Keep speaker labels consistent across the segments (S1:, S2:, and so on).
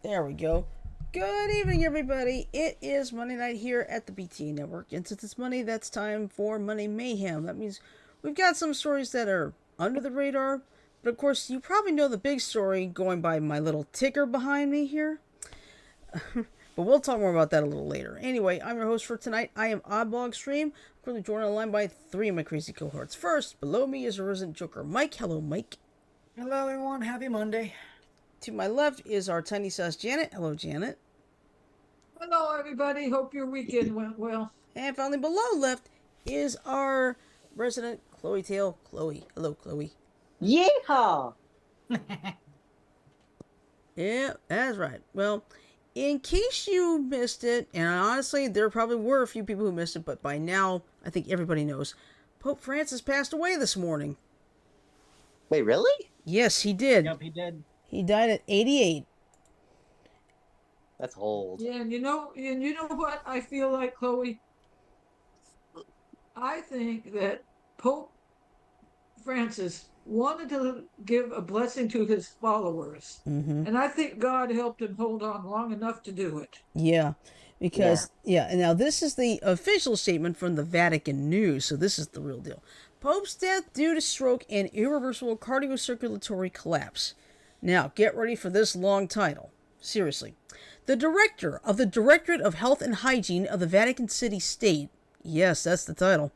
S1: There we go. Good evening, everybody. It is Monday night here at the BTA Network, and since it's Monday, that's time for Monday Mayhem. That means we've got some stories that are under the radar, but of course, you probably know the big story going by my little ticker behind me here. But we'll talk more about that a little later. Anyway, I'm your host for tonight. I am Oddblog Stream. I'm currently joined on the line by three of my crazy cohorts. First, below me is a resident joker, Mike. Hello, Mike.
S2: Hello, everyone. Happy Monday.
S1: To my left is our tiny sus Janet. Hello, Janet.
S3: Hello, everybody. Hope your weekend went well.
S1: And finally, below left is our resident Chloe Tail, Chloe. Hello, Chloe.
S4: Yeehaw!
S1: Yeah, that's right. Well, in case you missed it, and honestly, there probably were a few people who missed it, but by now, I think everybody knows, Pope Francis passed away this morning.
S4: Wait, really?
S1: Yes, he did.
S2: Yep, he did.
S1: He died at 88.
S4: That's old.
S3: Yeah, and you know what I feel like, Chloe? I think that Pope Francis wanted to give a blessing to his followers.
S1: Mm-hmm.
S3: And I think God helped him hold on long enough to do it.
S1: Yeah, because, and now this is the official statement from the Vatican News, so this is the real deal. Pope's death due to stroke and irreversible cardiocirculatory collapse. Now, get ready for this long title. Seriously. The director of the Directorate of Health and Hygiene of the Vatican City State, yes, that's the title,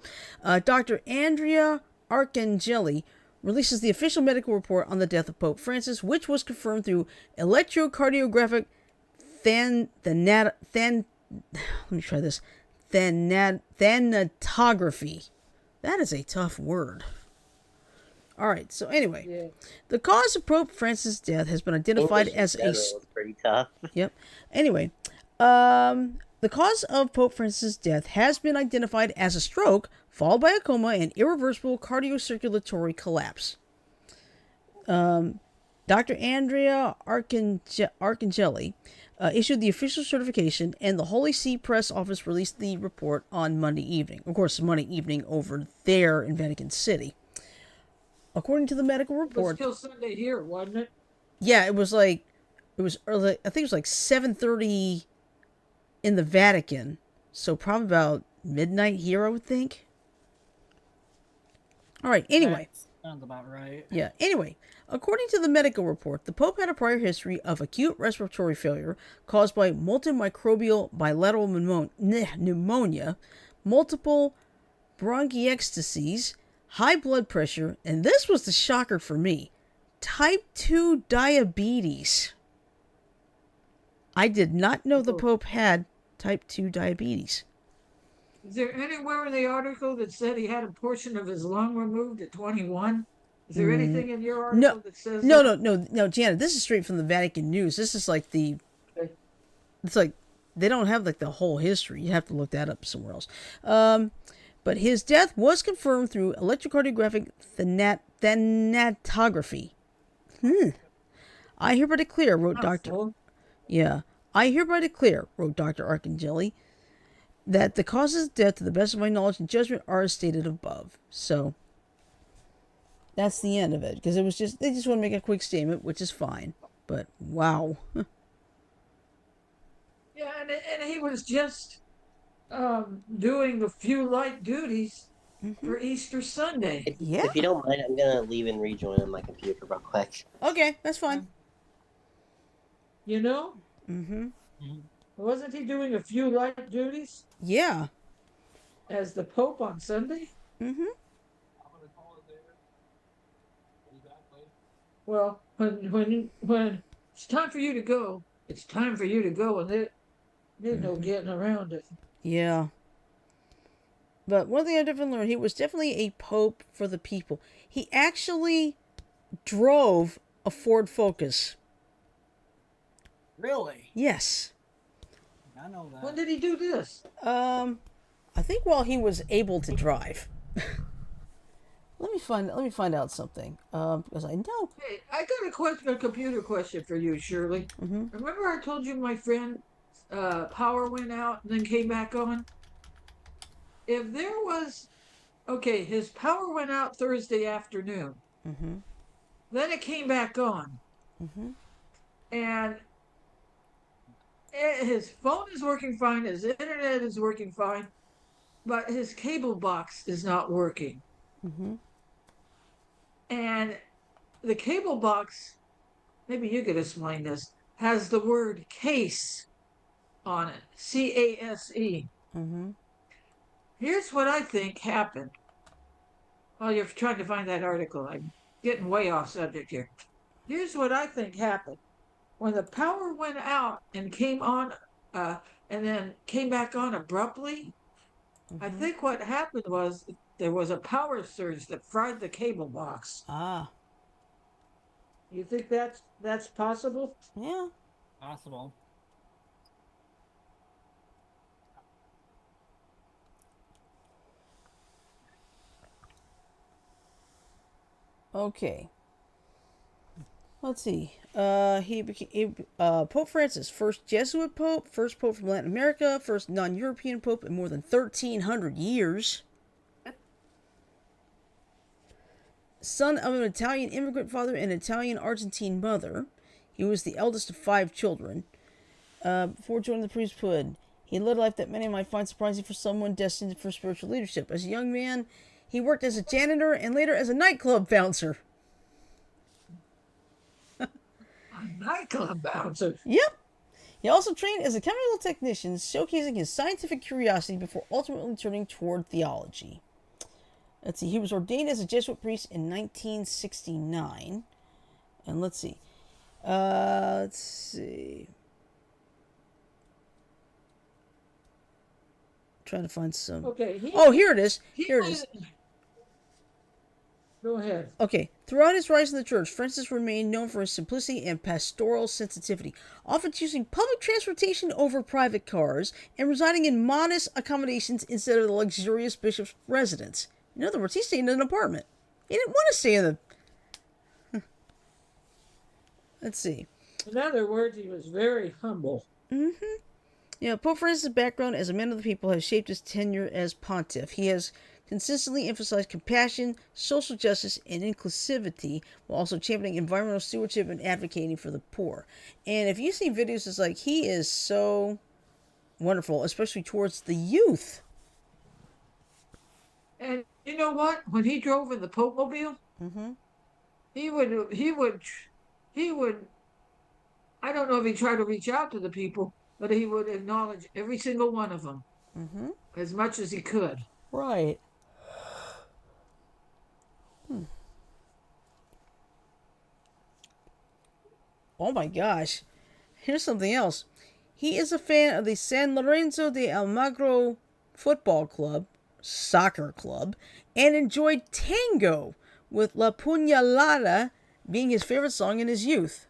S1: Dr. Andrea Arcangeli, releases the official medical report on the death of Pope Francis, which was confirmed through electrocardiographic thanatography. That is a tough word. Alright, so anyway, the cause of Pope Francis' death has been identified as a...
S4: pretty tough.
S1: Yep. Anyway, the cause of Pope Francis' death has been identified as a stroke, followed by a coma and irreversible cardiocirculatory collapse. Dr. Andrea Arcangeli issued the official certification, and the Holy See Press Office released the report on Monday evening. Of course, Monday evening over there in Vatican City. According to the medical report...
S3: It was still Sunday here, wasn't it?
S1: Yeah, it was early. I think it was like 7:30 in the Vatican. So probably about midnight here, I would think. All right, anyway.
S2: That sounds about right.
S1: Yeah, anyway. According to the medical report, the Pope had a prior history of acute respiratory failure caused by multimicrobial bilateral pneumonia, multiple bronchiectasies, high blood pressure, and this was the shocker for me, type 2 diabetes. I did not know the Pope had type 2 diabetes.
S3: Is there anywhere in the article that said he had a portion of his lung removed at 21? Is there anything in your article that says that?
S1: No, Janet, this is straight from the Vatican News. This is like it's like, they don't have like the whole history. You have to look that up somewhere else. But his death was confirmed through electrocardiographic thanatography. I hereby declare, wrote Dr. I hereby declare, wrote Dr. Arcangeli, that the causes of death, to the best of my knowledge and judgment, are as stated above. So, that's the end of it. Because they just want to make a quick statement, which is fine. But, wow.
S3: Yeah, and he was just doing a few light duties for Easter Sunday.
S4: If you don't mind, I'm going to leave and rejoin on my computer real quick.
S1: Okay, that's fine.
S3: You know?
S1: Mm-hmm.
S3: Wasn't he doing a few light duties?
S1: Yeah.
S3: As the Pope on Sunday?
S1: Mm-hmm.
S3: Well, when it's time for you to go, it's time for you to go, and there's no getting around it.
S1: Yeah. But one thing I definitely learned, he was definitely a pope for the people. He actually drove a Ford Focus.
S2: Really?
S1: Yes.
S2: I know that.
S3: When did he do this?
S1: I think while he was able to drive. Let me find out something. Because I know.
S3: Hey, I got a computer question for you, Shirley.
S1: Mm-hmm.
S3: Remember I told you my friend power went out and then came back on? If there was, his power went out Thursday afternoon.
S1: Mm-hmm.
S3: Then it came back on.
S1: Mm-hmm.
S3: And his phone is working fine, his internet is working fine, but his cable box is not working.
S1: Mm-hmm.
S3: And the cable box, maybe you could explain this, has the word case on it, CASE.
S1: Mm-hmm.
S3: Here's what I think happened. While you're trying to find that article, I'm getting way off subject here. Here's what I think happened. When the power went out and came on, and then came back on abruptly, I
S1: Mm-hmm.
S3: think what happened was there was a power surge that fried the cable box.
S1: Ah,
S3: You think that's possible?
S1: yeah.
S2: Possible.
S1: Okay. Let's see. Pope Francis, first Jesuit pope, first pope from Latin America, first non-European pope in more than 1,300 years. Son of an Italian immigrant father and Italian-Argentine mother. He was the eldest of 5 children. Before joining the priesthood, he led a life that many might find surprising for someone destined for spiritual leadership. As a young man, he worked as a janitor and later as a nightclub bouncer.
S3: A nightclub bouncer.
S1: Yep. He also trained as a chemical technician, showcasing his scientific curiosity before ultimately turning toward theology. Let's see, he was ordained as a Jesuit priest in 1969. And let's see. Let's see. Trying to find some.
S3: Okay.
S1: Oh, here it is. Here it is.
S3: Go ahead.
S1: Okay. Throughout his rise in the church, Francis remained known for his simplicity and pastoral sensitivity, often choosing public transportation over private cars and residing in modest accommodations instead of the luxurious bishop's residence. In other words, he stayed in an apartment. He didn't want to stay in the... Let's see.
S3: In other words, he was very humble.
S1: Mm-hmm. Yeah, Pope Francis' background as a man of the people has shaped his tenure as pontiff. He has consistently emphasized compassion, social justice, and inclusivity, while also championing environmental stewardship and advocating for the poor. And if you see videos, it's like he is so wonderful, especially towards the youth.
S3: And you know what? When he drove in the Pope Mobile,
S1: Mm-hmm.
S3: he would. I don't know if he tried to reach out to the people, but he would acknowledge every single one of them
S1: Mm-hmm.
S3: as much as he could.
S1: Right. Oh my gosh. Here's something else. He is a fan of the San Lorenzo de Almagro football club, soccer club, and enjoyed tango, with La Puñalada being his favorite song in his youth.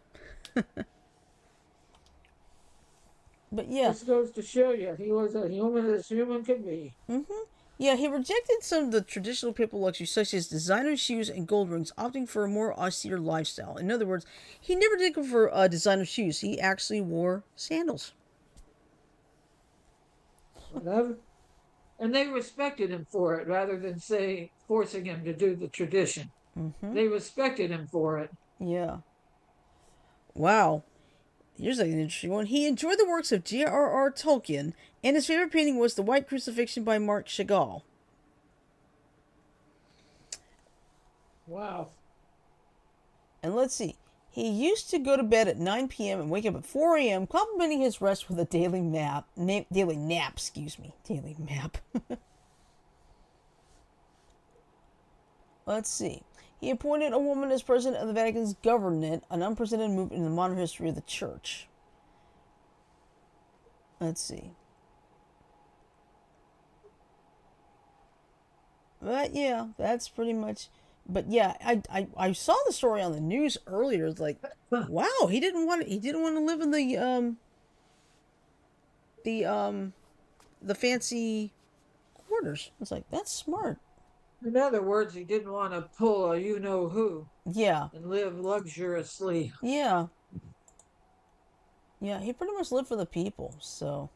S1: But yeah.
S3: This goes to show you he was a human as human could be.
S1: Mm-hmm. Yeah, he rejected some of the traditional papal luxuries, such as designer shoes and gold rings, opting for a more austere lifestyle. In other words, he never did go for designer shoes. He actually wore sandals.
S3: Whatever. And they respected him for it rather than, say, forcing him to do the tradition.
S1: Mm-hmm.
S3: They respected him for it.
S1: Yeah. Wow. Here's an interesting one. He enjoyed the works of J.R.R. Tolkien, and his favorite painting was The White Crucifixion by Marc Chagall.
S3: Wow.
S1: And let's see. He used to go to bed at 9 p.m. and wake up at 4 a.m., complementing his rest with a daily nap. Daily nap. Let's see. He appointed a woman as president of the Vatican's government, an unprecedented move in the modern history of the church. Let's see. But yeah, that's pretty much. But yeah, I saw the story on the news earlier. It's like, wow, he didn't want to live in the fancy quarters. It's like, that's smart.
S3: In other words, he didn't want to pull a you know who
S1: Yeah.
S3: and live luxuriously.
S1: Yeah. Yeah, he pretty much lived for the people, so.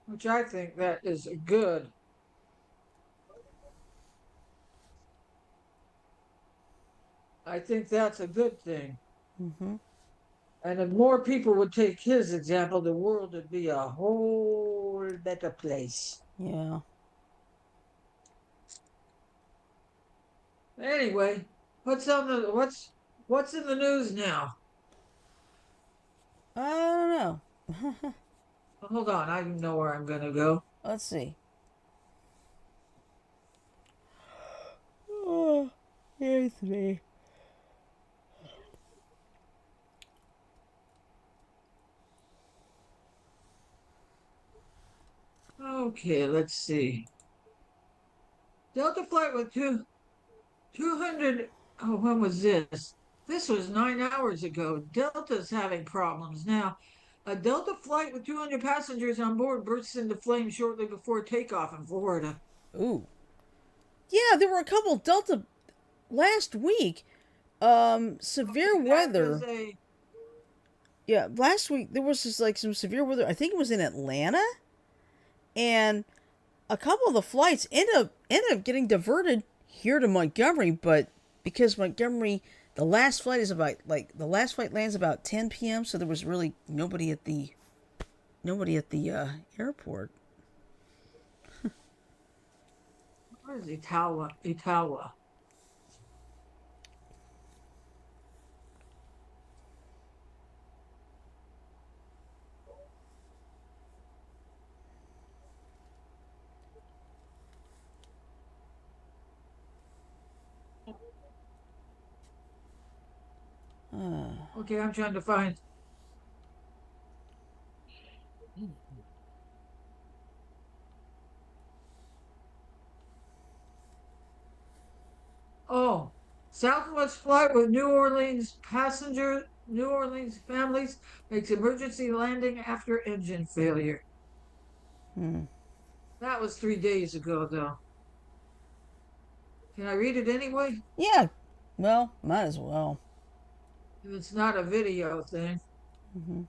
S3: Which I think that is good. I think that's a good thing.
S1: Mm-hmm.
S3: And if more people would take his example, the world would be a whole better place.
S1: Yeah.
S3: Anyway, what's in the news now?
S1: I don't know.
S3: Hold on, I know where I'm gonna go.
S1: Let's see. Oh, here's me.
S3: Okay, let's see. Delta flight with 200. Oh, when was this? This was 9 hours ago. Delta's having problems now. A Delta flight with 200 passengers on board bursts into flames shortly before takeoff in Florida.
S1: Ooh. Yeah, there were a couple Delta last week. Severe
S3: Okay, that
S1: weather.
S3: is a
S1: Yeah, last week there was just like some severe weather. I think it was in Atlanta, and a couple of the flights ended up getting diverted here to Montgomery, but because Montgomery, the last flight lands about 10 p.m., so there was really nobody at the airport.
S3: Where is Itawa? Itawa. Okay, I'm trying to find. Oh, Southwest flight with New Orleans families makes emergency landing after engine failure.
S1: Hmm.
S3: That was 3 days ago, though. Can I read it anyway?
S1: Yeah, well, might as well.
S3: If it's not a video thing.
S1: Hmm.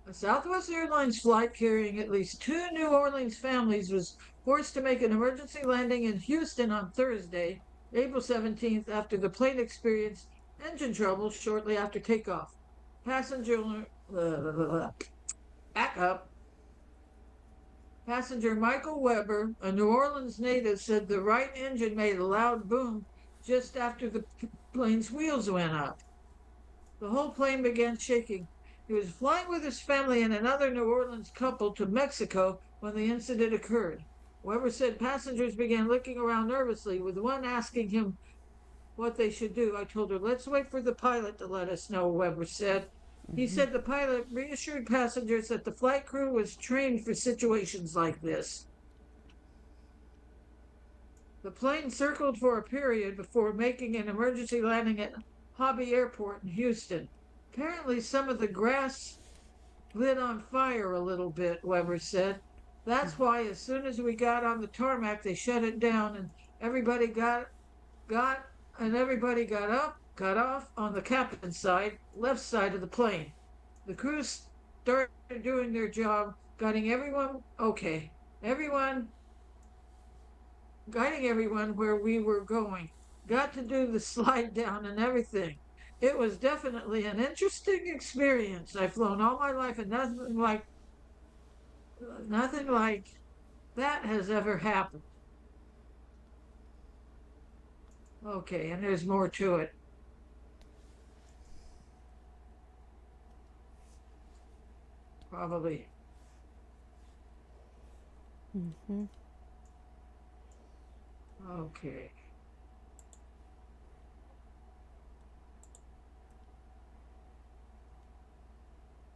S3: A Southwest Airlines flight carrying at least two New Orleans families was forced to make an emergency landing in Houston on Thursday, April 17th, after the plane experienced engine trouble shortly after takeoff. Passenger back up. Passenger Michael Weber, a New Orleans native, said the right engine made a loud boom just after the plane's wheels went up. The whole plane began shaking. He was flying with his family and another New Orleans couple to Mexico when the incident occurred. Weber said passengers began looking around nervously, with one asking him what they should do. I told her, let's wait for the pilot to let us know, Weber said. He said the pilot reassured passengers that the flight crew was trained for situations like this. The plane circled for a period before making an emergency landing at Hobby Airport in Houston. Apparently, some of the grass lit on fire a little bit, Weber said. That's why as soon as we got on the tarmac, they shut it down and everybody got got off on the captain's side, left side of the plane. The crew started doing their job, guiding everyone where we were going. Got to do the slide down and everything. It was definitely an interesting experience. I've flown all my life and nothing like that has ever happened. Okay, and there's more to it. Probably.
S1: Hmm.
S3: Okay.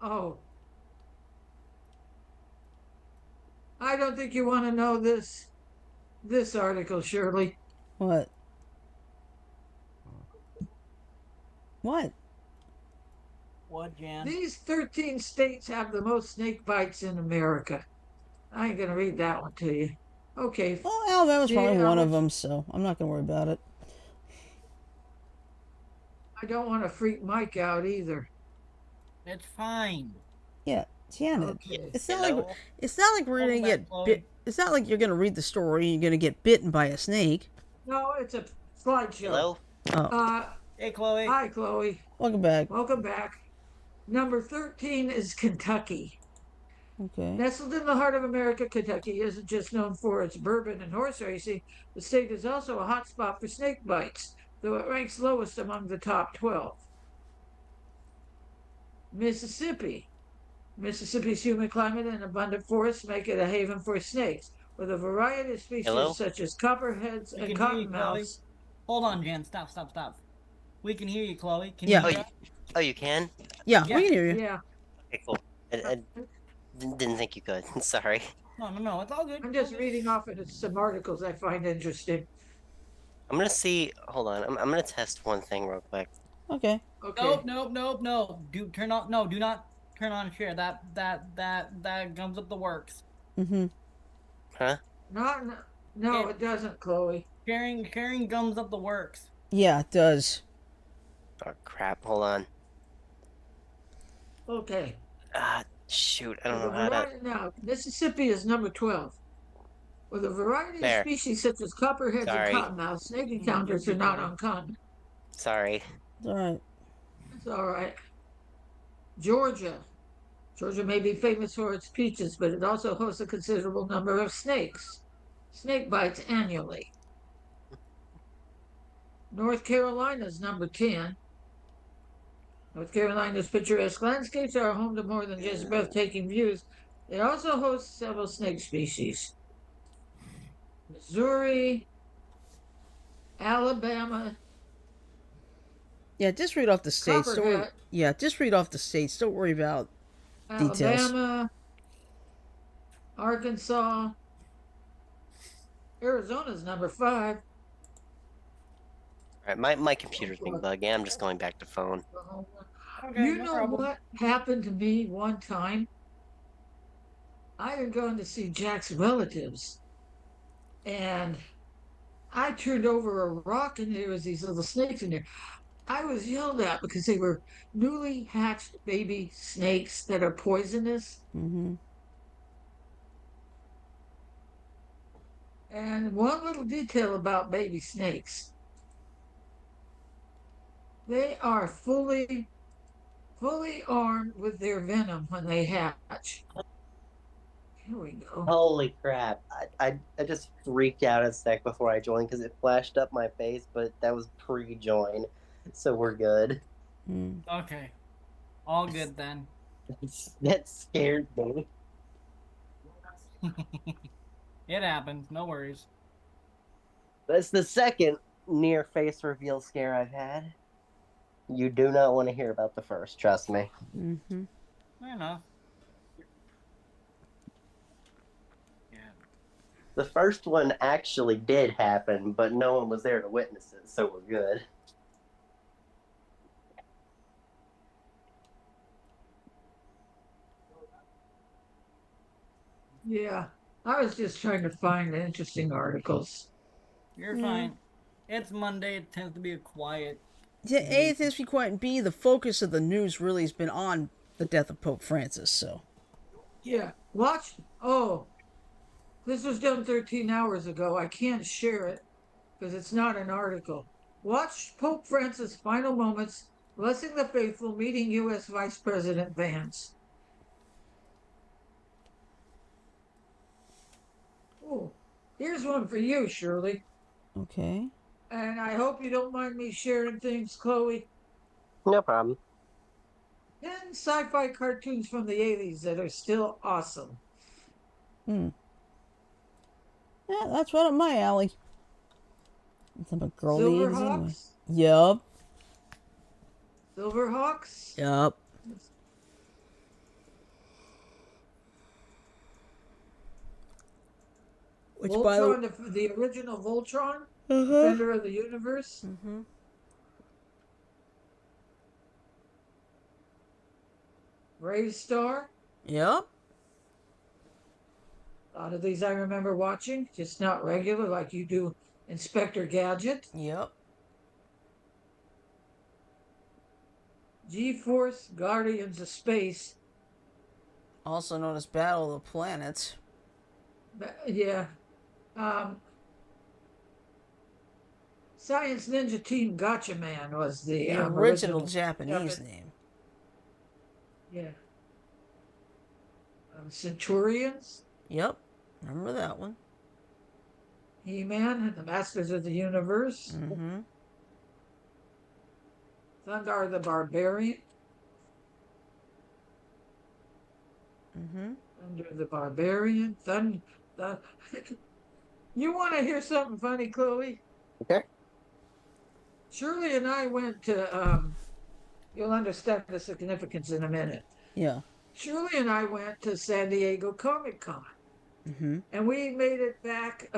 S3: Oh, I don't think you want to know this article, Shirley.
S1: What? What?
S2: What, Jan?
S3: These 13 states have the most snake bites in America. I ain't gonna read that one to you. Okay.
S1: Well, Alabama's
S3: See,
S1: probably one of them, so I'm not gonna worry about it.
S3: I don't want to freak Mike out either.
S2: It's fine.
S1: Yeah, Janet.
S3: Okay.
S1: It's
S4: You
S1: not like
S4: know?
S1: it's not like we're gonna
S2: Hold
S1: get
S2: that, Chloe.
S1: bit. It's not like you're gonna read the story and you're gonna get bitten by a snake.
S3: No, it's slideshow.
S4: Hello?
S1: Oh,
S2: Hey, Chloe.
S3: Hi, Chloe.
S1: welcome back.
S3: Welcome back. Number 13 is Kentucky.
S1: Okay.
S3: Nestled in the heart of America, Kentucky isn't just known for its bourbon and horse racing. The state is also a hot spot for snake bites, though it ranks lowest among the top 12. Mississippi. Mississippi's humid climate and abundant forests make it a haven for snakes, with a variety of species
S4: Hello?
S3: such as copperheads
S2: We
S3: and
S2: can hear you, Chloe.
S3: cottonmouths.
S2: Hold on, Jen. Stop. We can hear you, Chloe. Can
S1: Yeah.
S2: you
S4: Oh,
S2: hear
S4: you,
S2: us?
S4: oh, you can?
S1: Yeah,
S2: Yeah.
S1: we can hear you.
S3: Yeah,
S4: Okay, cool. I didn't think you could. Sorry.
S2: No. It's all good.
S3: I'm just reading off of some articles I find interesting.
S4: I'm gonna see. Hold on. I'm gonna test one thing real quick.
S1: Okay.
S3: Okay.
S2: Nope. Do not turn on share. That gums up the works.
S1: Mm-hmm.
S4: Huh?
S3: No,
S2: Yeah.
S3: it doesn't, Chloe.
S2: Sharing gums up the works.
S1: Yeah, it does.
S4: Oh, crap. Hold on.
S3: Okay.
S4: Ah, shoot. I don't
S3: With
S4: know
S3: a
S4: how to.
S3: variety, now, Mississippi is number 12. With a variety of
S4: There.
S3: species such as copperheads and
S4: Sorry.
S3: cottonmouths, snake encounters are not uncommon.
S4: Sorry.
S1: It's all right.
S3: It's all right. Georgia. Georgia may be famous for its peaches, but it also hosts a considerable number of snakes. Snake bites annually. North Carolina is number 10. North Carolina's picturesque landscapes are home to more than just breathtaking views. It also hosts several snake species. Missouri, Alabama,
S1: Yeah, just read off the states. Don't worry.
S3: Copperhead,
S1: Yeah, just read off the states. Don't worry about details.
S3: Alabama, Arkansas, Arizona's number 5.
S4: All right, my computer's being buggy. I'm just going back to phone.
S2: Okay,
S3: You
S2: no
S3: know
S2: problem.
S3: what happened to me one time? I had gone to see Jack's relatives, and I turned over a rock, and there was these little snakes in there. I was yelled at because they were newly hatched baby snakes that are poisonous.
S1: Mm-hmm.
S3: And one little detail about baby snakes: they are fully armed with their venom when they hatch. Here we go.
S4: Holy crap. I just freaked out a sec before I joined because it flashed up my face, but that was pre-join. So we're good.
S1: Mm.
S2: Okay. All good then.
S4: That scared me.
S2: It happens. No worries.
S4: That's the second near face reveal scare I've had. You do not want to hear about the first, trust me.
S1: Mm-hmm.
S2: Fair enough. Yeah.
S4: The first one actually did happen, but no one was there to witness it, so we're good.
S3: Yeah, I was just trying to find interesting articles.
S2: You're
S1: Yeah.
S2: fine. It's Monday. It tends to be a quiet.
S1: Yeah, A, it has to be quiet, and B, the focus of the news really has been on the death of Pope Francis, so.
S3: Yeah, watch. Oh, this was done 13 hours ago. I can't share it because it's not an article. Watch Pope Francis' final moments, blessing the faithful, meeting U.S. Vice President Vance. Oh, here's one for you, Shirley.
S1: Okay.
S3: And I hope you don't mind me sharing things, Chloe.
S4: No problem.
S3: 10 sci-fi cartoons from the 80s that are still awesome.
S1: Hmm. Yeah, that's right up my alley. It's about girly 80s anyway.
S3: Silverhawks.
S1: Yup.
S3: Silverhawks.
S1: Yup. Which by the
S3: Voltron, the original Voltron,
S1: uh-huh.
S3: Defender of the Universe.
S1: Mm-hmm.
S3: Brave Star.
S1: Yup.
S3: A lot of these I remember watching, just not regular like you do Inspector Gadget.
S1: Yup.
S3: G-Force Guardians of Space.
S1: Also known as Battle of the Planets.
S3: Yeah. Science Ninja Team Gotcha Man was the
S1: The original
S3: original
S1: Japanese
S3: Japan.
S1: name.
S3: Yeah. Centurions,
S1: Yep. Remember that one.
S3: He-Man, and the Masters of the Universe,
S1: Mm-hmm.
S3: Thundar the Barbarian,
S1: Mm-hmm.
S3: Thunder the Barbarian, Thun. You want to hear something funny, Chloe?
S4: Okay.
S3: Shirley and I went to. You'll understand the significance in a minute.
S1: Yeah.
S3: Shirley and I went to San Diego Comic Con,
S1: Mm-hmm.
S3: and we made it back.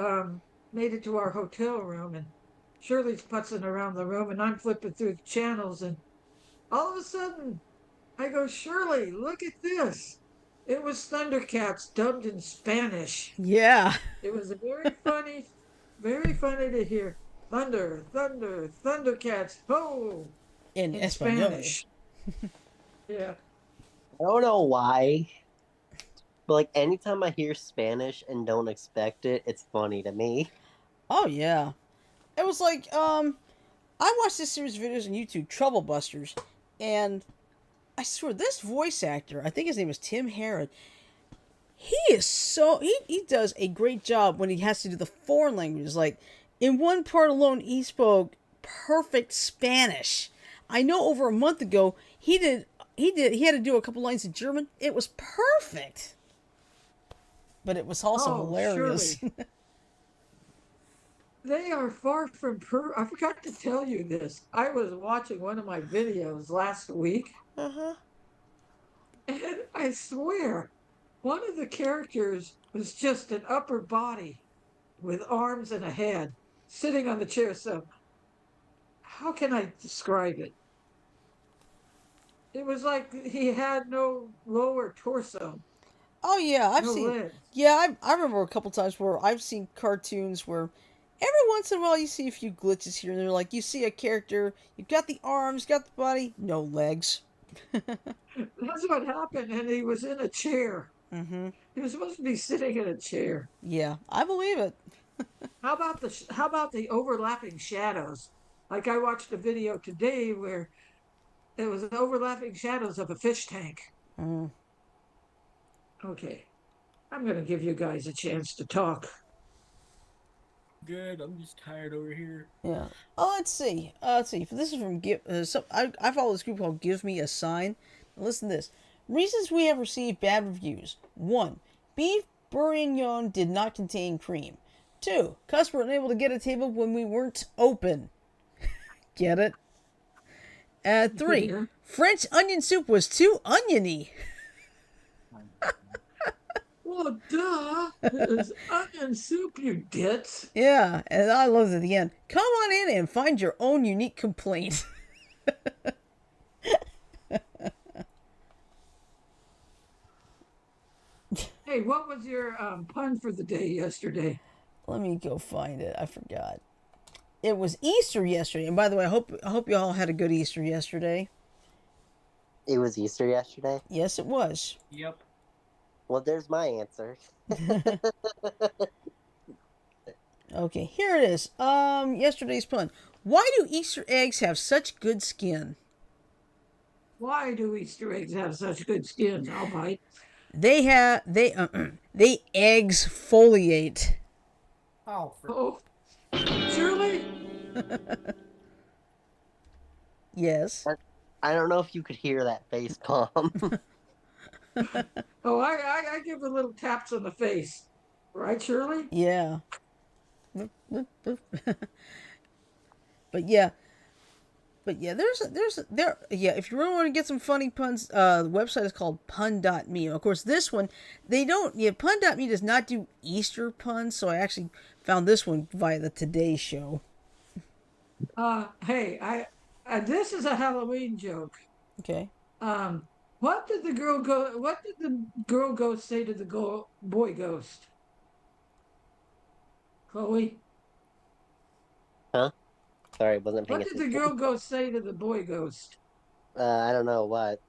S3: Made it to our hotel room, and Shirley's putzing around the room, and I'm flipping through the channels, and all of a sudden, I go, Shirley, look at this. It was Thundercats dubbed in Spanish.
S1: Yeah.
S3: It was very funny to hear thunder, thunder, Thundercats, ho,
S1: In
S3: in
S1: Espanol.
S3: Spanish. Yeah.
S4: I don't know why, but like anytime I hear Spanish and don't expect it, it's funny to me.
S1: Oh yeah. It was like I watched this series of videos on YouTube, Trouble Busters, and I swear this voice actor, I think his name is Tim Herron. He does a great job when he has to do the foreign languages. Like in one part alone, he spoke perfect Spanish. I know over a month ago he had to do a couple lines in German. It was perfect, but it was also
S3: Oh,
S1: hilarious.
S3: Shirley, they are far from I forgot to tell you this. I was watching one of my videos last week,
S1: Uh-huh.
S3: and I swear, one of the characters was just an upper body with arms and a head sitting on the chair. So, how can I describe it? It was like he had no lower torso,
S1: Oh yeah, I've
S3: no
S1: seen.
S3: legs.
S1: Yeah, I remember a couple times where I've seen cartoons where every once in a while you see a few glitches here and there. Like you see a character, you've got the arms, got the body, no legs.
S3: That's what happened, and he was in a chair.
S1: Mm-hmm.
S3: He was supposed to be sitting in a chair.
S1: Yeah, I believe it.
S3: How about the overlapping shadows? Like I watched a video today where it was overlapping shadows of a fish tank.
S1: Mm,
S3: Okay, I'm going to give you guys a chance to talk.
S2: Good. I'm just tired over here.
S1: yeah. Oh, let's see. Let's see. This is from Give. I follow this group called Give Me a Sign. Now listen to this. Reasons we have received bad reviews. 1. Beef bourguignon did not contain cream. 2. Customer unable to get a table when we weren't open. Get it? 3.
S3: Yeah.
S1: French onion soup was too oniony.
S3: Well, duh. It's onion soup, you ditz.
S1: Yeah, and I love it at the end. Come on in and find your own unique complaint.
S3: Hey, what was your pun for the day yesterday?
S1: Let me go find it. I forgot. It was Easter yesterday, and by the way, I hope you all had a good Easter yesterday.
S4: It was Easter yesterday.
S1: Yes, it was.
S2: Yep.
S4: Well, there's my answer.
S1: Okay, here it is. Yesterday's pun. Why do Easter eggs have such good skin?
S3: Why do Easter eggs have such good skins? I'll bite.
S1: They they eggs foliate.
S2: Oh,
S3: Oh, Shirley?
S1: Yes.
S4: I don't know if you could hear that face palm.
S3: Oh, I give the little taps on the face. Right, Shirley?
S1: Yeah. But yeah, if you really want to get some funny puns, the website is called pun.me. Of course, this one, pun.me does not do Easter puns, so I actually found this one via the Today Show.
S3: Hey, this is a Halloween joke.
S1: Okay.
S3: Um, what did the girl go? What did the girl ghost say to the boy ghost? Chloe,
S4: Huh? Sorry, wasn't paying
S3: what did the
S4: attention.
S3: girl ghost say to the boy ghost?
S4: I don't know what.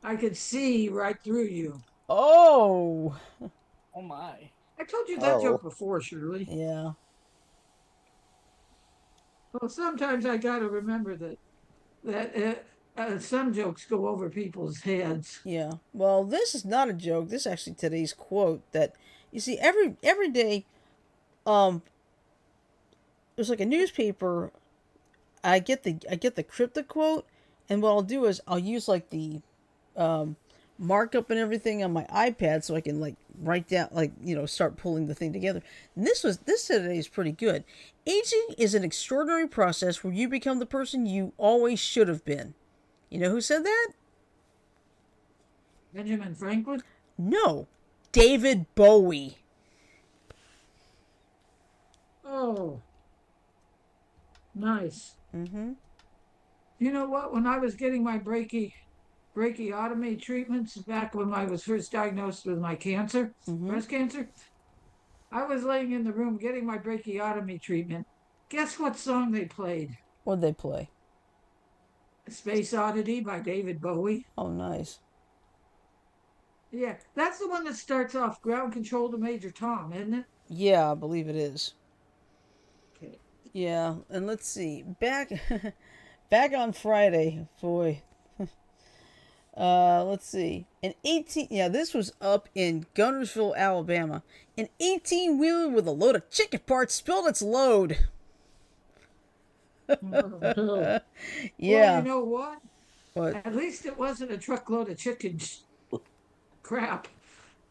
S3: I could see right through you.
S1: Oh!
S2: oh my.
S3: I told you that
S4: Oh.
S3: joke before, Shirley.
S1: Yeah.
S3: Well, sometimes I got to remember that some jokes go over people's heads.
S1: Yeah. Well, this is not a joke. This is actually today's quote that you see every day. Um, there's like a newspaper. I get the cryptic quote, and what I'll do is I'll use like the um, markup and everything on my iPad so I can like write down start pulling the thing together. And this today is pretty good. Aging is an extraordinary process where you become the person you always should have been. You know who said that?
S3: Benjamin Franklin?
S1: No, David Bowie.
S3: Oh, nice.
S1: Mm-hmm.
S3: You know what? When I was getting my brachiotomy treatments back when I was first diagnosed with my cancer,
S1: Mm-hmm.
S3: breast cancer, I was laying in the room getting my brachiotomy treatment. Guess what song they played?
S1: What'd they play?
S3: Space Oddity by David Bowie.
S1: Oh, nice.
S3: Yeah, that's the one that starts off Ground Control to Major Tom, isn't it?
S1: Yeah, I believe it is.
S3: Okay.
S1: Yeah, and let's see. Back on Friday, boy. Let's see. This was up in Gunnersville, Alabama. An 18-wheeler with a load of chicken parts spilled its load.
S3: Well,
S1: Yeah.
S3: you know what?
S1: But
S3: At least it wasn't a truckload of chicken crap.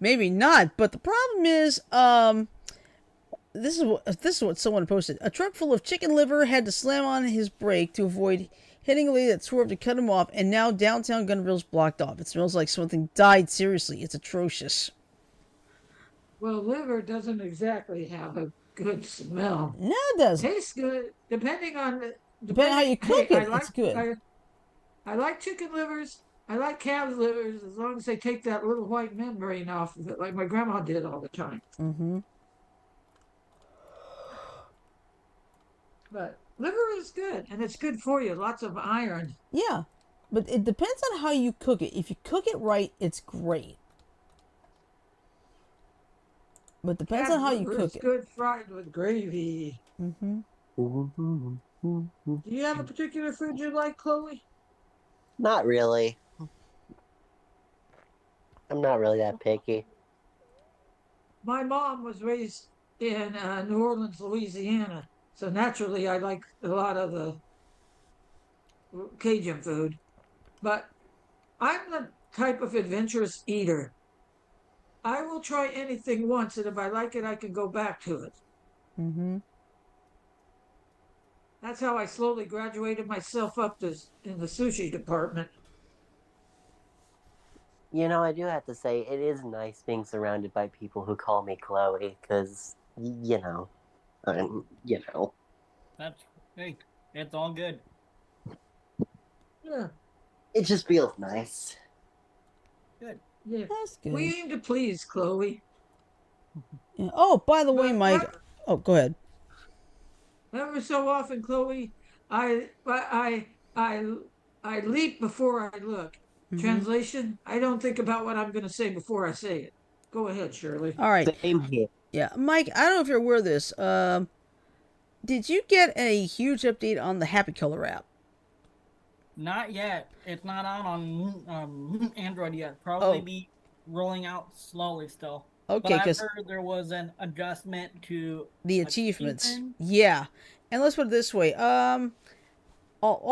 S1: maybe not. But the problem is, this is what someone posted. A truck full of chicken liver had to slam on his brake to avoid hitting a lady that swerved to cut him off, and now downtown Gunnersville's blocked off. It smells like something died. Seriously, it's atrocious.
S3: Well, liver doesn't exactly have a good smell.
S1: No, it doesn't.
S3: Tastes good, depending on
S1: Depending on how you cook
S3: hey,
S1: it, it's good.
S3: I like chicken livers. I like calves livers as long as they take that little white membrane off of it, like my grandma did all the time.
S1: Mm-hmm.
S3: But liver is good, and it's good for you. Lots of iron.
S1: Yeah, but it depends on how you cook it. If you cook it right, it's great. But depends
S3: Calves
S1: on how you
S3: liver
S1: cook
S3: is
S1: it.
S3: good fried with gravy.
S1: Mm-hmm.
S3: Do you have a particular food you like, Chloe?
S4: Not really. I'm not really that picky.
S3: My mom was raised in New Orleans, Louisiana, so naturally I like a lot of the Cajun food. But I'm the type of adventurous eater. I will try anything once, and if I like it, I can go back to it.
S1: Mm-hmm.
S3: That's how I slowly graduated myself up in the sushi department.
S4: You know, I do have to say, it is nice being surrounded by people who call me Chloe, because,
S2: That's hey, it's all good.
S3: Yeah,
S4: it just feels nice.
S2: Good.
S3: yeah.
S1: That's good.
S3: We aim to please, Chloe.
S1: Yeah. Oh, by the way,
S3: But
S1: Mike. Oh, go ahead.
S3: ever so often, Chloe, I I leap before I look.
S1: Mm-hmm.
S3: Translation: I don't think about what I'm going to say before I say it. Go ahead, Shirley.
S1: All right.
S4: Same here.
S1: Yeah, Mike. I don't know if you're aware of this. Did you get a huge update on the Happy Color app?
S2: Not yet. It's not out on Android yet. Probably be rolling out slowly still.
S1: Okay,
S2: But I've
S1: because
S2: heard there was an adjustment to
S1: the achievements.
S2: achievement.
S1: Yeah, and let's put it this way. All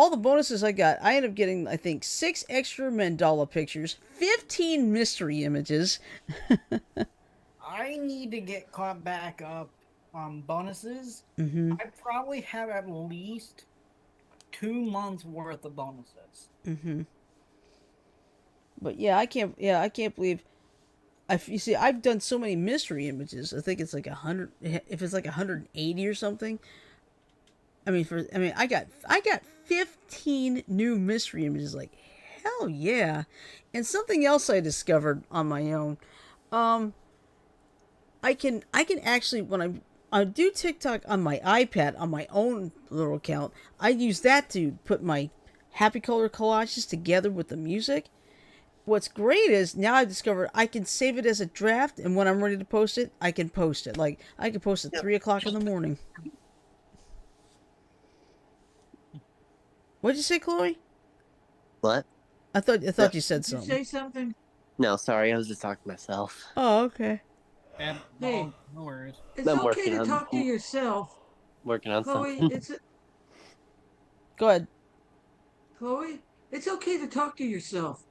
S1: the bonuses I got, I ended up getting, I think, 6 extra mandala pictures, 15 mystery images.
S2: I need to get caught back up on bonuses.
S1: Mm-hmm.
S2: I probably have at least 2 months worth of bonuses.
S1: Mm-hmm. But yeah, I can't believe. You see, I've done so many mystery images. I think it's like 100. If it's like 180 or something. I got 15 new mystery images. Like, hell yeah! And something else I discovered on my own. I can actually, when I do TikTok on my iPad on my own little account, I use that to put my Happy Color collages together with the music. What's great is now I discovered I can save it as a draft, and when I'm ready to post it, I can post it. Like, I can post at 3 o'clock in the morning. What'd you say, Chloe?
S4: What?
S1: I thought you said
S3: Did you
S1: something.
S3: say something?
S4: No, sorry, I was just talking to myself.
S1: Oh, okay.
S2: And
S3: Hey.
S2: no worries.
S3: It's
S4: I'm
S3: okay
S4: working
S3: to
S4: on
S3: talk to yourself, Chloe.
S4: something.
S1: Go ahead.
S3: Chloe. It's okay to talk to yourself,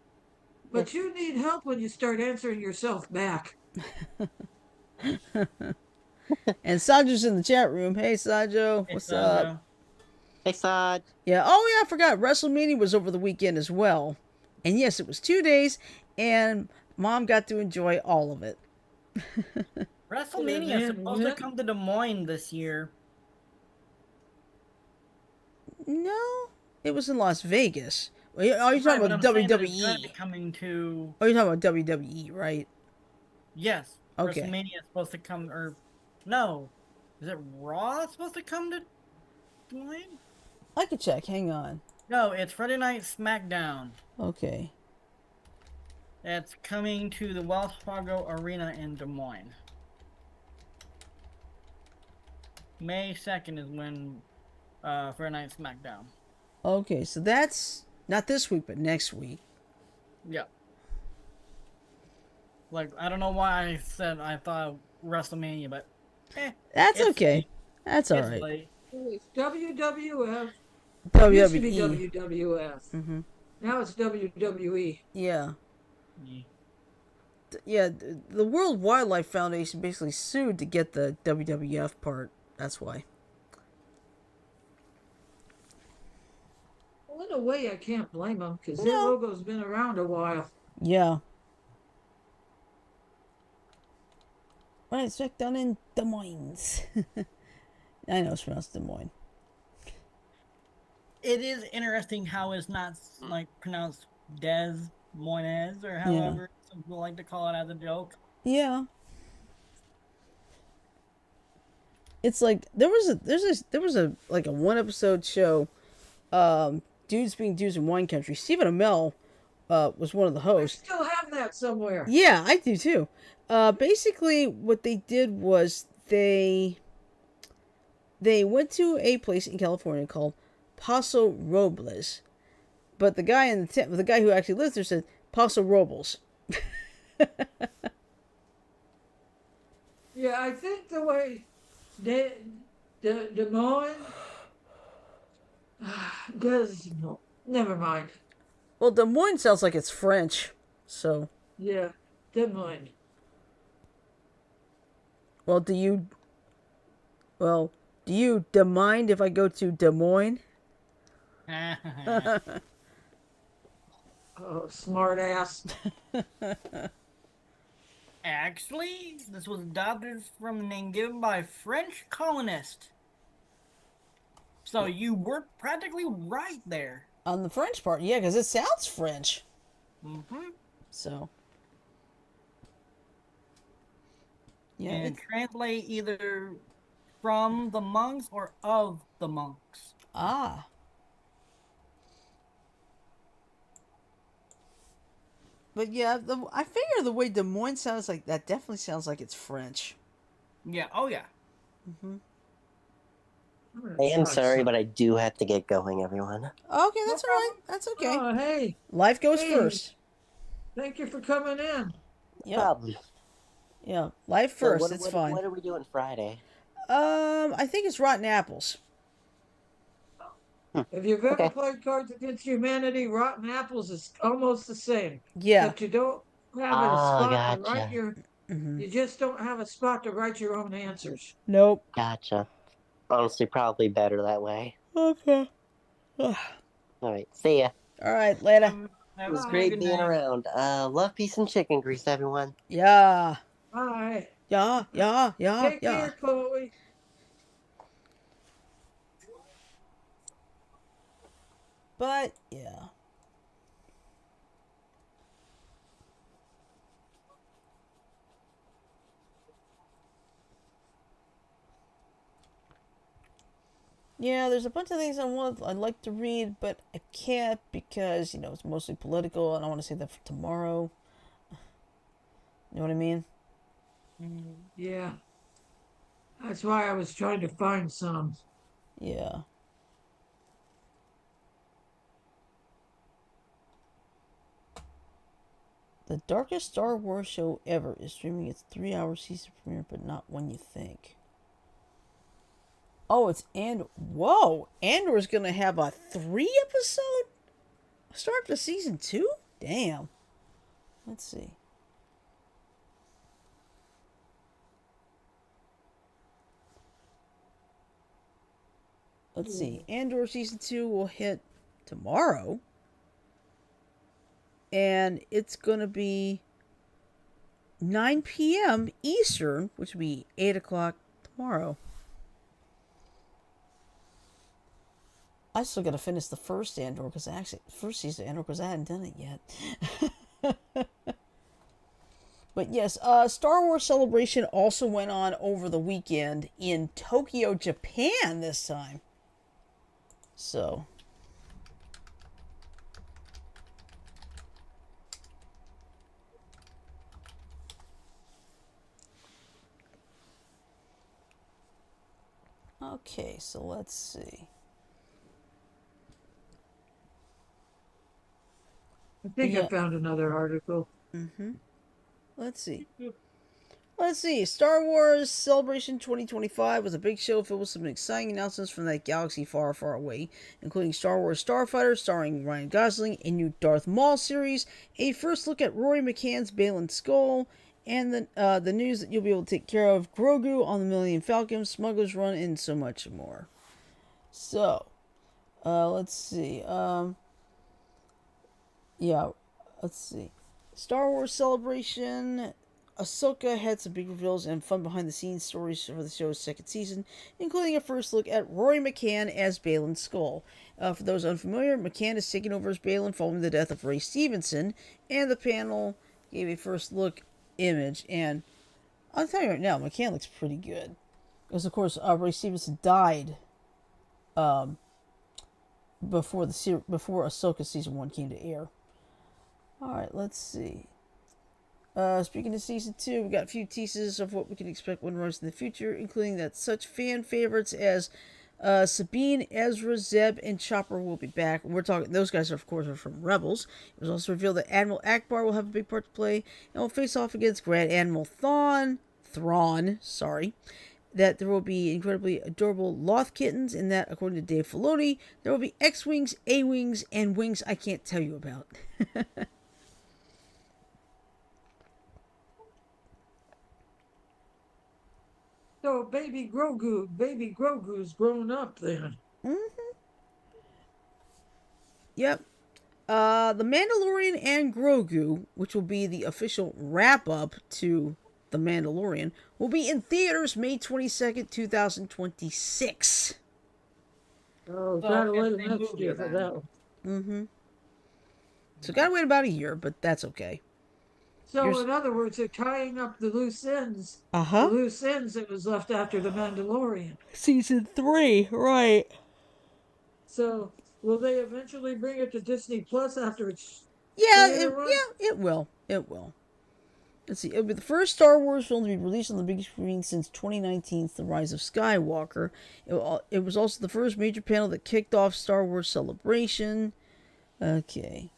S3: but you need help when you start answering yourself back.
S1: And Sanjo's in the chat room. Hey, Sanjo,
S2: It's
S1: what's up?
S4: Hey, Sod.
S1: Yeah. Oh, yeah. I forgot. WrestleMania was over the weekend as well, and yes, it was 2 days, and Mom got to enjoy all of it.
S2: WrestleMania is
S3: man
S2: supposed to
S3: win?
S2: come to Des Moines this year.
S1: No, it was in Las Vegas. Are you talking
S2: Right, but
S1: about
S2: I'm saying that it's gonna
S1: WWE?
S2: be coming to.
S1: Oh, you're talking about WWE, right?
S2: Yes,
S1: Okay.
S2: WrestleMania is supposed to come, or no, is it Raw supposed to come to Des Moines?
S1: I could check. Hang on.
S2: No, it's Friday Night SmackDown.
S1: Okay.
S2: It's coming to the Wells Fargo Arena in Des Moines. May 2nd is when Friday Night SmackDown.
S1: Okay, so that's not this week, but next week.
S2: Yeah. Like, I don't know why I said I thought WrestleMania, but
S1: That's
S2: it's
S1: okay.
S2: late.
S1: That's all right.
S2: Late.
S3: It's WWF.
S1: WWE.
S3: Used to be WWF.
S1: Mm-hmm.
S3: Now it's WWE.
S1: Yeah.
S2: Yeah.
S1: Yeah, the World Wildlife Foundation basically sued to get the WWF part. That's why.
S3: Well, in a way, I can't blame them because their
S1: No.
S3: logo's been around a while.
S1: Yeah. Right, it's back down in Des Moines. I know it's pronounced Des Moines.
S2: It is interesting how it's not like pronounced Des Moines or however some people like to call it as a joke.
S1: Yeah. It's like there was a like a one episode show, dudes being dudes in wine country. Stephen Amell was one of the
S3: I
S1: hosts.
S3: still have that somewhere.
S1: Yeah, I do too. Basically, what they did was they went to a place in California called Paso Robles, but the guy the guy who actually lives there said Paso Robles.
S3: Yeah, I think the way Des Moines does no. Never mind.
S1: Well, Des Moines sounds like it's French, so.
S3: Yeah, Des Moines.
S1: Well, do you mind if I go to Des Moines?
S3: Oh, smart ass.
S2: Actually, this was adopted from the name given by French colonists. So you were practically right there.
S1: On the French part, yeah, because it sounds French.
S2: Mm-hmm.
S1: So. Yeah.
S2: And translate either from the monks or of the monks.
S1: Ah. But yeah, I figure the way Des Moines sounds like that definitely sounds like it's French.
S2: Yeah, oh yeah.
S1: Mm-hmm.
S4: I am sorry, but I do have to get going, everyone.
S1: Okay, that's all right. That's okay.
S3: Oh, hey.
S1: Life goes
S3: Hey.
S1: first.
S3: Thank you for coming in.
S4: No problem.
S1: Yeah, life
S4: So
S1: first. It's fine.
S4: What are we doing Friday?
S1: I think it's Rotten Apples.
S3: If you've ever
S4: Okay.
S3: played Cards Against Humanity, Rotten Apples is almost the same.
S1: Yeah.
S3: Except you don't have a spot to
S4: gotcha.
S3: write your.
S1: Mm-hmm.
S3: You just don't have a spot to write your own answers.
S1: Nope.
S4: Gotcha. Honestly, probably better that way.
S1: Okay.
S4: All right, see ya.
S1: All right, later.
S4: It was great being around. Love, peace, and chicken grease, everyone.
S1: Yeah.
S3: Bye.
S1: Yeah.
S3: Take care, Chloe.
S1: But yeah. Yeah, there's a bunch of things I'd like to read, but I can't because, it's mostly political and I want to save that for tomorrow. You know what I mean?
S3: Yeah. That's why I was trying to find some.
S1: Yeah. The darkest Star Wars show ever is streaming its 3-hour season premiere, but not when you think. Oh, it's whoa! Andor's gonna have a 3-episode start to season 2? Damn. Let's see. Let's see. Andor season 2 will hit tomorrow. And it's gonna be 9 p.m. Eastern, which will be 8 o'clock tomorrow. I still gotta finish the first Andor first season of Andor because I hadn't done it yet. But yes, Star Wars Celebration also went on over the weekend in Tokyo, Japan this time. So. Okay, so let's see.
S3: I think I found another article.
S1: Mm-hmm. Let's see. Star Wars Celebration 2025 was a big show filled with some exciting announcements from that galaxy far, far away, including Star Wars Starfighter starring Ryan Gosling, a new Darth Maul series, a first look at Rory McCann's Balin Skull, and the news that you'll be able to take care of Grogu on the Millennium Falcon, Smuggler's Run, and so much more. So, let's see. Let's see. Star Wars Celebration. Ahsoka had some big reveals and fun behind-the-scenes stories for the show's second season, including a first look at Rory McCann as Balin Skull. For those unfamiliar, McCann is taking over as Balin following the death of Ray Stevenson, and the panel gave a first look image, and I'll tell you right now, McCann looks pretty good. Because, of course, Ray Stevenson died before Ahsoka Season 1 came to air. Alright, let's see. Speaking of Season 2, we got a few teases of what we can expect when it runs in the future, including that such fan favorites as Sabine, Ezra, Zeb, and Chopper will be back. We're talking; those guys, of course, are from Rebels. It was also revealed that Admiral Akbar will have a big part to play and will face off against Grand Admiral Thrawn. That there will be incredibly adorable Loth kittens, and that, according to Dave Filoni, there will be X-wings, A-wings, and wings I can't tell you about.
S3: So baby Grogu's grown up then.
S1: Mm-hmm. Yep. The Mandalorian and Grogu, which will be the official wrap-up to The Mandalorian, will be in theaters May 22nd, 2026.
S3: Oh, gotta wait next year for that one.
S1: Mm-hmm. So gotta wait about a year, but that's okay.
S3: So in other words, they're tying up the loose ends.
S1: Uh-huh.
S3: The loose ends that was left after The Mandalorian.
S1: Season 3, right.
S3: So will they eventually bring it to Disney Plus after it's
S1: it will. It will. Let's see. It'll be the first Star Wars film to be released on the big screen since 2019's The Rise of Skywalker. It was also the first major panel that kicked off Star Wars Celebration. Okay.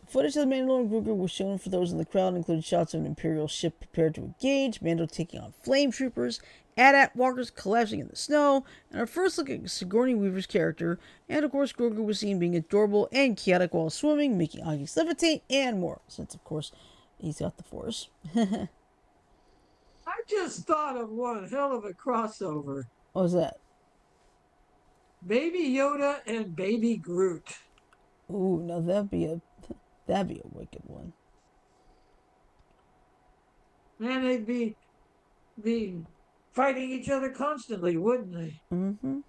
S1: Footage of the Mandalorian Grogu was shown for those in the crowd, including shots of an Imperial ship prepared to engage, Mando taking on flame troopers, AT-AT walkers collapsing in the snow, and our first look at Sigourney Weaver's character, and of course Grogu was seen being adorable and chaotic while swimming, making Aggies levitate, and more, since of course he's got the Force.
S3: I just thought of one hell of a crossover.
S1: What was that?
S3: Baby Yoda and Baby Groot.
S1: Ooh, now that'd be a wicked one.
S3: Man, they'd be fighting each other constantly, wouldn't they?
S1: Mm-hmm.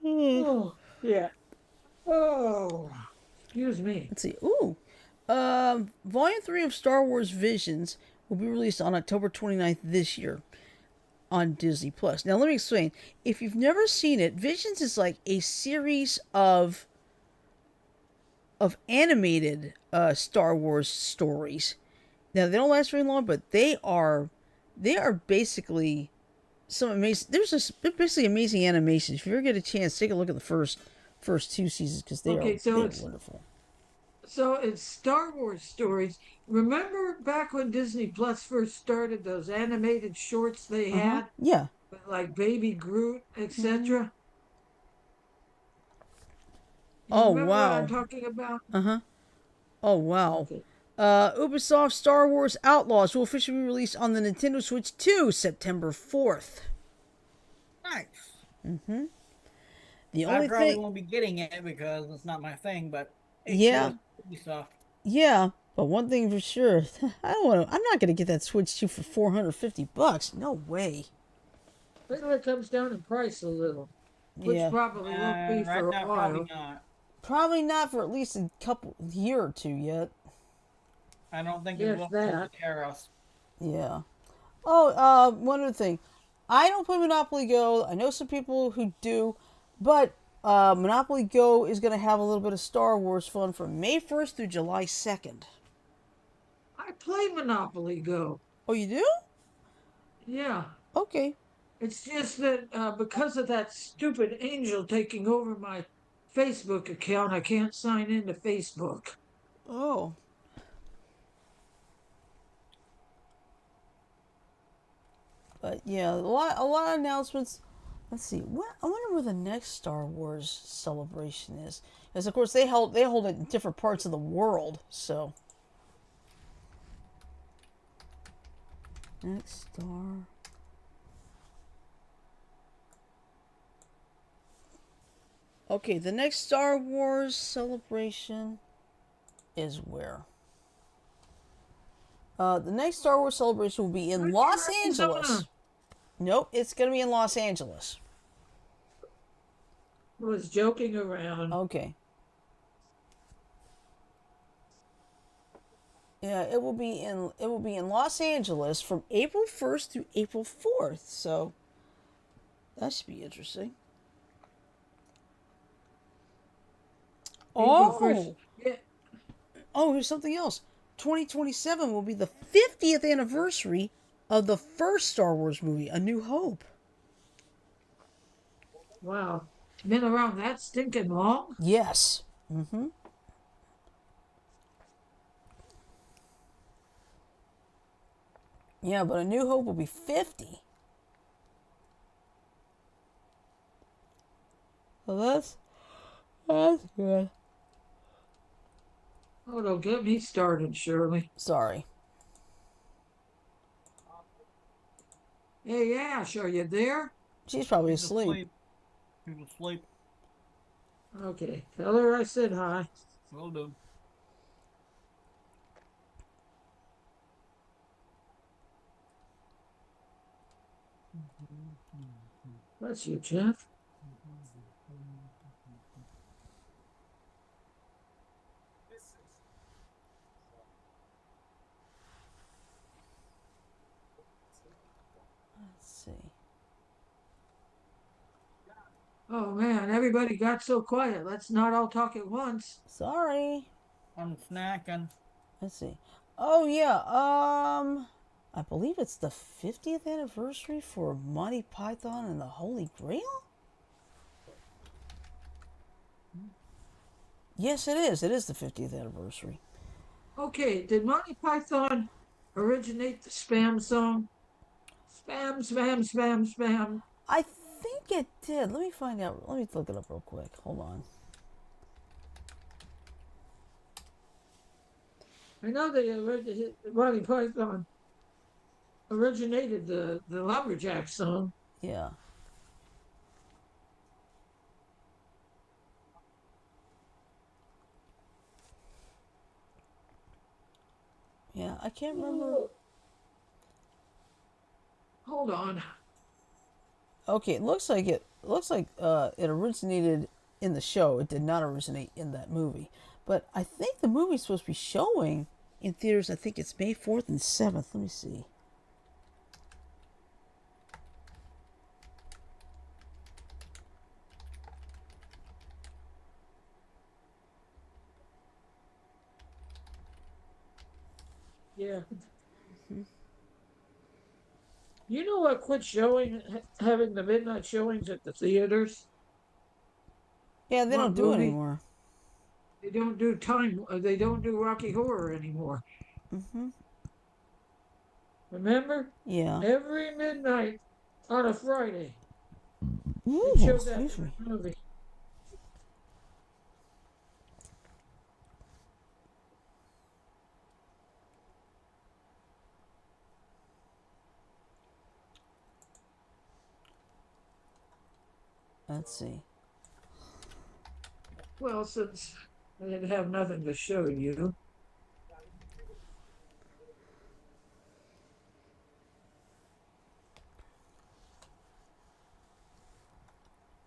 S3: Oh, yeah. Oh, excuse me.
S1: Let's see. Ooh. Volume 3 of Star Wars Visions will be released on October 29th this year on Disney Plus. Now, let me explain. If you've never seen it, Visions is like a series of animated Star Wars stories. Now, they don't last very long, but they are they are basically some amazing. They're basically amazing animations. If you ever get a chance, take a look at the first two seasons because
S3: Okay,
S1: they are wonderful.
S3: So it's Star Wars stories. Remember back when Disney Plus first started, those animated shorts they had,
S1: Yeah.
S3: with like Baby Groot, etc. You
S1: Oh
S3: remember what I'm
S1: wow.
S3: talking about?
S1: Oh wow.
S3: Okay.
S1: Ubisoft Star Wars Outlaws will officially be released on the Nintendo Switch 2 September 4th.
S2: Nice.
S1: The
S2: I
S1: only
S2: probably
S1: thing,
S2: won't be getting it because it's not my thing, but it's
S1: yeah,
S2: just Ubisoft.
S1: yeah, but one thing for sure, I'm not gonna get that Switch 2 for $450. No way.
S3: Wait till it comes down in price a little, which
S1: Yeah,
S3: probably won't be
S2: Right
S3: for a
S2: now, probably
S3: while.
S2: not.
S1: probably not for at least a couple year or two yet.
S2: I don't think it
S3: Yes,
S2: will until the
S3: that.
S2: tariffs.
S1: Yeah. Oh, one other thing. I don't play Monopoly Go. I know some people who do, but Monopoly Go is going to have a little bit of Star Wars fun from May 1st through July 2nd.
S3: I play Monopoly Go.
S1: Oh, you do?
S3: Yeah.
S1: Okay.
S3: It's just that because of that stupid angel taking over my Facebook account, I can't sign into Facebook.
S1: Oh. But yeah, a lot of announcements. Let's see. I wonder where the next Star Wars celebration is. Because of course they hold it in different parts of the world. So next Star. Okay, the next Star Wars celebration is where? The next Star Wars celebration will be in
S3: Aren't
S1: Los
S3: you
S1: Angeles.
S3: Arizona?
S1: Nope, it's going to be in Los Angeles.
S3: I was joking around.
S1: Okay. Yeah, it will be in Los Angeles from April 1st through April 4th. So that should be interesting.
S3: April 1st.
S1: Oh,
S3: Yeah.
S1: oh, here's something else. 2027 will be the 50th anniversary of the first Star Wars movie, A New Hope.
S3: Wow. Been around that stinking long?
S1: Yes. Mm-hmm. Yeah, but A New Hope will be 50. Well, that's good.
S3: Oh, don't get me started, Shirley.
S1: Sorry.
S3: Hey, Ash, are you there?
S1: She's probably
S2: He's
S1: asleep.
S2: asleep. He's asleep.
S3: Okay, tell her I said hi.
S2: Will do.
S3: Bless you, Jeff.
S1: Let's see.
S3: Oh man, everybody got so quiet. Let's not all talk at once.
S1: Sorry.
S2: I'm snacking.
S1: Let's see. Oh yeah. I believe it's the 50th anniversary for Monty Python and the Holy Grail. Yes, it is. It is the 50th anniversary.
S3: Okay, did Monty Python originate the spam song? Spam, spam, spam, spam.
S1: I think it did. Let me find out. Let me look it up real quick. Hold on.
S3: I know Monty Python originated the lumberjack song.
S1: Yeah. Yeah, I can't remember.
S3: Hold on.
S1: Okay, it originated in the show. It did not originate in that movie. But I think the movie's supposed to be showing in theaters. I think it's May 4th and 7th. Let me see.
S3: Yeah. You know what? Quit having the midnight showings at the theaters.
S1: Yeah, they don't
S3: What
S1: do it
S3: movie?
S1: anymore.
S3: They don't do time. They don't do Rocky Horror anymore.
S1: Mm-hmm.
S3: Remember?
S1: Yeah.
S3: Every midnight on a Friday,
S1: Ooh,
S3: they'd show that
S1: excuse me.
S3: movie.
S1: Let's see.
S3: Well, since I didn't have nothing to show you,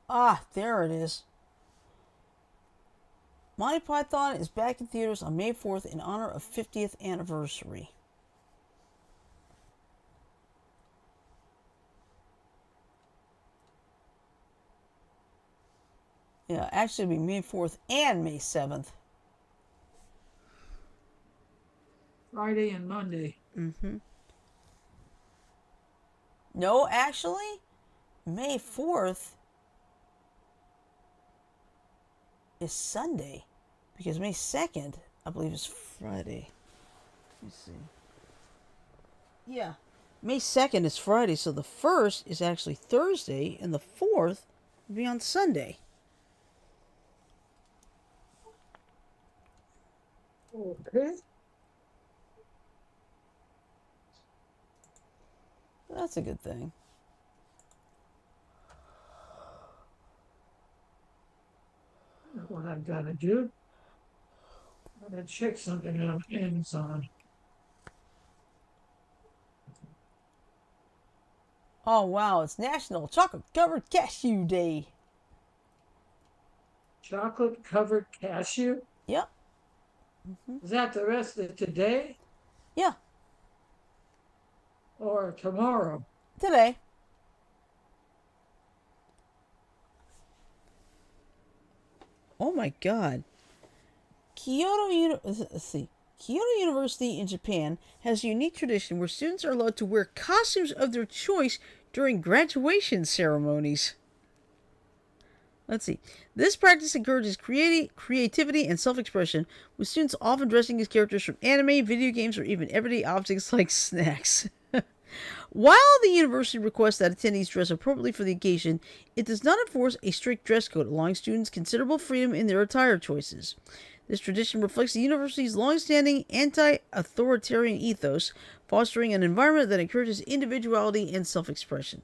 S1: Ah, there it is. Monty Python is back in theaters on May 4th in honor of 50th anniversary. Yeah, actually it'll be May 4th and May 7th.
S3: Friday and Monday.
S1: Mm-hmm. No, actually, May 4th is Sunday. Because May 2nd, I believe, is Friday. Let me see. Yeah. May 2nd is Friday, so the 1st is actually Thursday, and the 4th will be on Sunday.
S3: Okay.
S1: That's a good thing.
S3: What I've got to do. I'm going to check something on Amazon.
S1: Oh, wow, it's National Chocolate Covered Cashew Day.
S3: Chocolate covered cashew?
S1: Yep.
S3: Is that the rest of today
S1: Yeah,
S3: or tomorrow?
S1: today. Oh my God. Let's see. Kyoto University in Japan has a unique tradition where students are allowed to wear costumes of their choice during graduation ceremonies. Let's see. This practice encourages creativity and self-expression, with students often dressing as characters from anime, video games, or even everyday objects like snacks. While the university requests that attendees dress appropriately for the occasion, it does not enforce a strict dress code, allowing students considerable freedom in their attire choices. This tradition reflects the university's long-standing anti-authoritarian ethos, fostering an environment that encourages individuality and self-expression.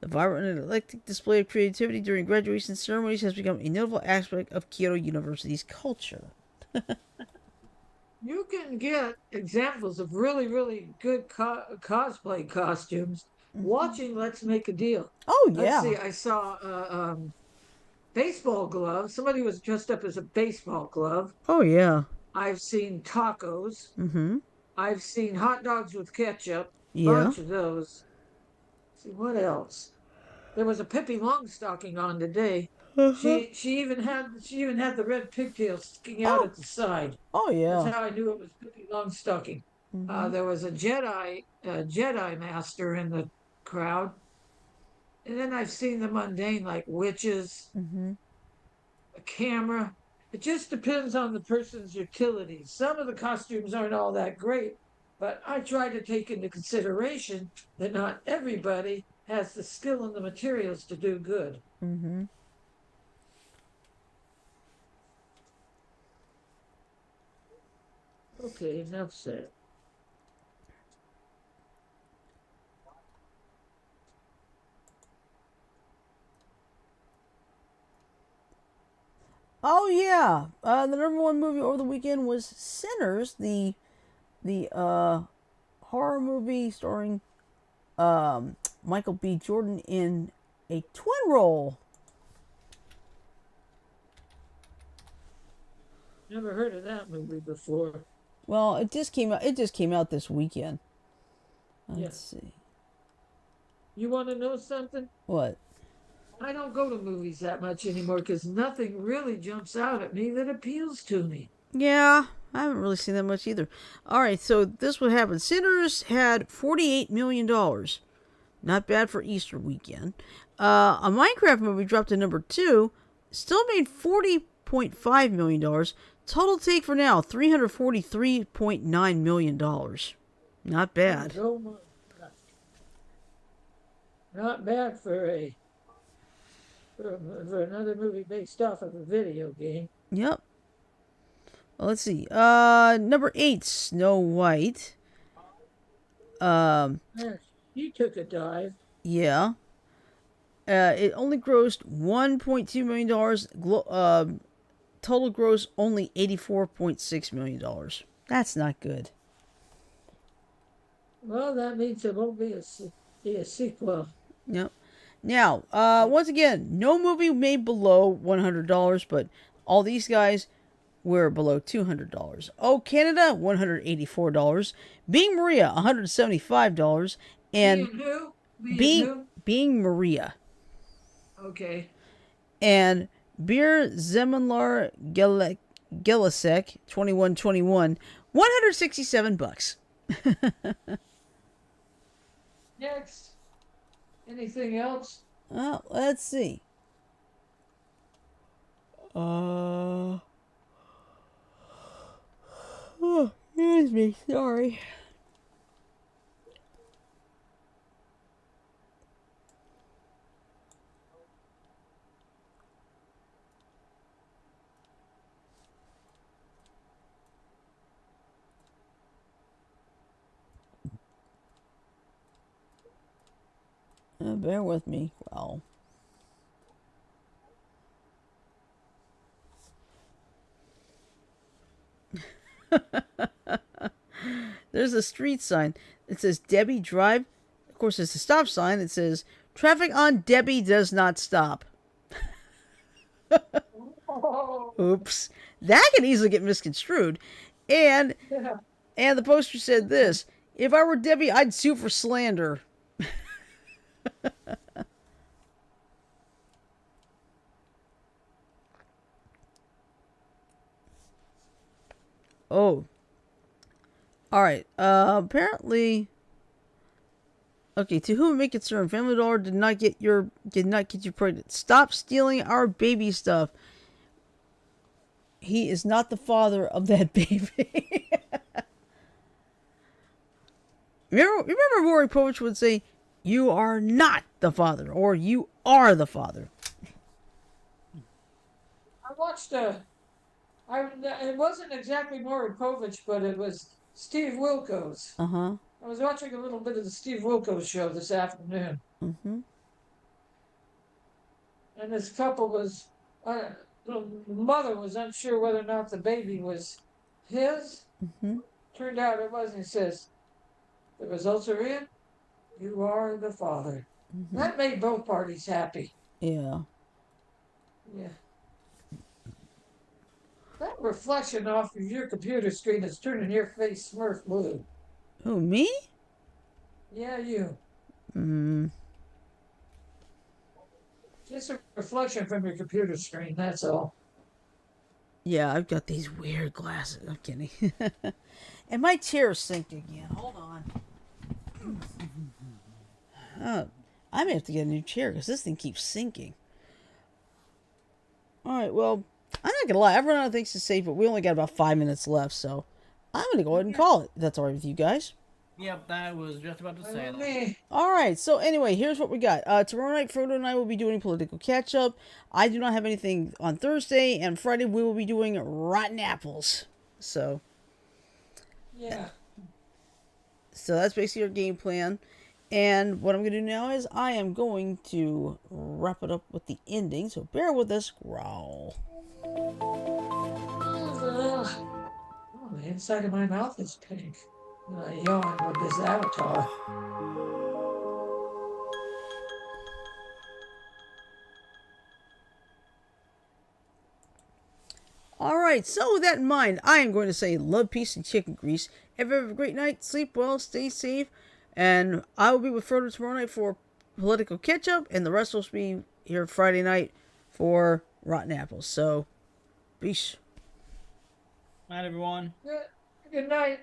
S1: The vibrant and eclectic display of creativity during graduation ceremonies has become a notable aspect of Kyoto University's culture.
S3: You can get examples of really, really good cosplay costumes watching Let's Make a Deal.
S1: Oh,
S3: Let's
S1: yeah.
S3: see, I saw baseball glove. Somebody was dressed up as a baseball glove.
S1: Oh, yeah.
S3: I've seen tacos.
S1: Mm-hmm.
S3: I've seen hot dogs with ketchup.
S1: Yeah.
S3: Bunch of those. Let's see what else? There was a Pippi Longstocking on today. She even had the red pigtails sticking out at the side.
S1: Oh, yeah.
S3: That's how I knew it was Pippi Longstocking. There was a Jedi master in the crowd, and then I've seen the mundane like witches, a camera. It just depends on the person's utilities. Some of the costumes aren't all that great, but I try to take into consideration that not everybody has the skill and the materials to do good.
S1: Mm-hmm.
S3: Okay, enough said.
S1: Oh, yeah. The number one movie over the weekend was Sinners, the horror movie starring Michael B. Jordan in a twin role.
S3: Never heard of that movie before.
S1: Well, it just came out. It just came out this weekend. Let's see.
S3: You want to know something?
S1: What?
S3: I don't go to movies that much anymore because nothing really jumps out at me that appeals to me.
S1: Yeah, I haven't really seen that much either. All right, so this what happened. Sinners had $48 million Not bad for Easter weekend. A Minecraft movie dropped to number 2. Still made $40.5 million. Total take for now, $343.9 million. Not bad.
S3: Not bad for another movie based off of a video game.
S1: Yep. Well, let's see. Number 8, Snow White.
S3: Yeah, she took a dive.
S1: Yeah. It only grossed $1.2 million. Total gross only $84.6 million. That's not good.
S3: Well, that means it won't be a sequel.
S1: Yep. Now, once again, no movie made below $100, but all these guys were below $200. Oh, Canada, $184. Being Maria, $175. And
S3: Being who?
S1: Being Maria.
S3: Okay.
S1: And Beer Zemunlar Gelasek, 2121, $167.
S3: Next. Anything else?
S1: Well, let's see. Oh, excuse me, sorry. Bear with me. Wow. There's a street sign. It says Debbie Drive. Of course, there's a stop sign. It says traffic on Debbie does not stop. Oops. That can easily get misconstrued. And the poster said this: if I were Debbie, I'd sue for slander. Oh. Alright. Apparently. Okay, to whom it may concern, Family Dollar did not get you pregnant. Stop stealing our baby stuff. He is not the father of that baby. Remember Maury Povich would say, "You are not the father," or "You are the father."
S3: I watched it wasn't exactly Maury Povich, but it was Steve Wilkos.
S1: Uh-huh.
S3: I was watching a little bit of the Steve Wilkos show this afternoon.
S1: Mm-hmm.
S3: And this couple was, the mother was unsure whether or not the baby was his.
S1: Mm-hmm.
S3: Turned out it wasn't. He says, the results are in. You are the father.
S1: Mm-hmm.
S3: That made both parties happy.
S1: Yeah.
S3: Yeah. That reflection off of your computer screen is turning your face Smurf blue.
S1: Who, me?
S3: Yeah, you.
S1: Mm.
S3: Just a reflection from your computer screen, that's all.
S1: Yeah, I've got these weird glasses. I'm kidding. And my chair's sinking again. Hold on. I may have to get a new chair because this thing keeps sinking. Alright, well, I'm not gonna lie. Everyone out thinks it's safe, but we only got about 5 minutes left, so I'm gonna go ahead and call it. If that's alright with you guys.
S2: Yep, I was just about to say that.
S3: Me.
S1: Alright, so anyway, here's what we got. Tomorrow night, Frodo and I will be doing political catch-up. I do not have anything on Thursday, and Friday we will be doing Rotten Apples. So
S3: Yeah.
S1: that's basically our game plan. And what I'm going to do now is I am going to wrap it up with the ending, so bear with us, growl.
S3: Oh, the inside of my mouth is pink. And I yawn with this avatar.
S1: Alright, so with that in mind, I am going to say love, peace, and chicken grease. Everyone have a great night, sleep well, stay safe, and I will be with Frodo tomorrow night for political catch-up, and the rest will be here Friday night for Rotten Apples. So, peace.
S2: Night, everyone.
S3: Good night.